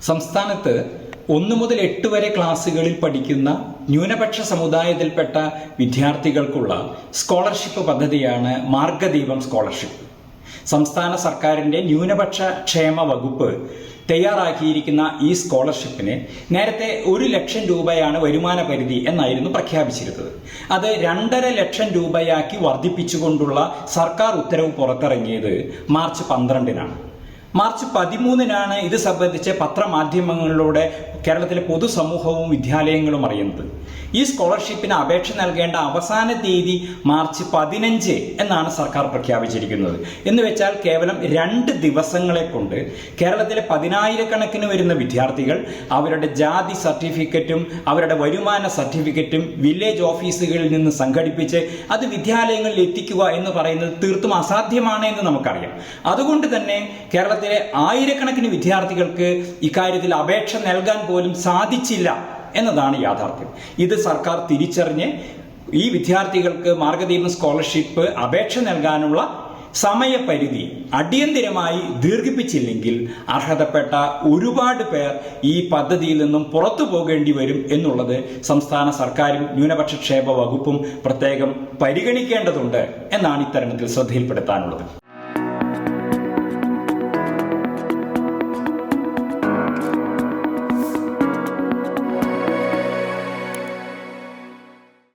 സംസ്ഥാനത്ത് 1 മുതൽ 8 വരെ ക്ലാസ്സുകളിൽ പഠിക്കുന്ന ന്യൂനപക്ഷ സമുദായത്തിൽപ്പെട്ട വിദ്യാർത്ഥികൾക്കുള്ള സ്കോളർഷിപ്പ് പദ്ധതിയാണ് മാർഗദീപം സ്കോളർഷിപ്പ്. സംസ്ഥാന സർക്കാരിന്റെ ന്യൂനപക്ഷ ക്ഷേമ വകുപ്പ് തയ്യാറാക്കിയിരിക്കുന്ന ഈ സ്കോളർഷിപ്പിന് നേരത്തെ 1 ലക്ഷം രൂപയാണ് വരുമാന പരിധി എന്നായിരുന്നു പ്രഖ്യാപിച്ചിരുന്നത്. അത് 2.5 ലക്ഷം രൂപയാക്കി വർദ്ധിപ്പിച്ചുകൊണ്ടുള്ള സർക്കാർ ഉത്തരവ് പുറത്തിറങ്ങിയത് മാർച്ച് 12-നാണ്. മാർച്ച് 13-നാണ് ഇത് സംബന്ധിച്ച് പത്രമാധ്യമങ്ങളിലൂടെ കേരളത്തിലെ പൊതുസമൂഹവും വിദ്യാലയങ്ങളും അറിയുന്നത്. ഈ സ്കോളർഷിപ്പിന് അപേക്ഷ നൽകേണ്ട അവസാന തീയതി മാർച്ച് 15 എന്നാണ് സർക്കാർ പ്രഖ്യാപിച്ചിരിക്കുന്നത്. എന്ന് വെച്ചാൽ കേവലം 2 ദിവസങ്ങളെ കൊണ്ട് കേരളത്തിലെ 10,000-കണക്കിന് വരുന്ന വിദ്യാർത്ഥികൾ അവരുടെ ജാതി സർട്ടിഫിക്കറ്റും അവരുടെ വരുമാന സർട്ടിഫിക്കറ്റും വില്ലേജ് ഓഫീസുകളിൽ നിന്ന് സംഘടിപ്പിച്ച് അത് വിദ്യാലയങ്ങളിൽ എത്തിക്കുക എന്ന് പറയുന്നത് തീർത്തും അസാധ്യമാണ് എന്ന് നമുക്കറിയാം. അതുകൊണ്ട് തന്നെ കേരളത്തിലെ 1000-കണക്കിന് വിദ്യാർത്ഥികൾക്ക് ഇക്കാര്യത്തിൽ അപേക്ഷ നൽകാൻ പോലും സാധിച്ചില്ല എന്നതാണ് യാഥാർത്ഥ്യം. ഇത് സർക്കാർ തിരിച്ചറിഞ്ഞ് ഈ വിദ്യാർത്ഥികൾക്ക് മാർഗദീപം സ്കോളർഷിപ്പ് അപേക്ഷ നൽകാനുള്ള സമയപരിധി അടിയന്തിരമായി ദീർഘിപ്പിച്ചില്ലെങ്കിൽ അർഹതപ്പെട്ട ഒരുപാട് പേർ ഈ പദ്ധതിയിൽ നിന്നും പുറത്തു പോകേണ്ടി വരും എന്നുള്ളത് സംസ്ഥാന സർക്കാരും ന്യൂനപക്ഷ ക്ഷേമ വകുപ്പും പ്രത്യേകം പരിഗണിക്കേണ്ടതുണ്ട് എന്നാണ് ഇത്തരണത്തിൽ ശ്രദ്ധയിൽപ്പെടുത്താനുള്ളത്.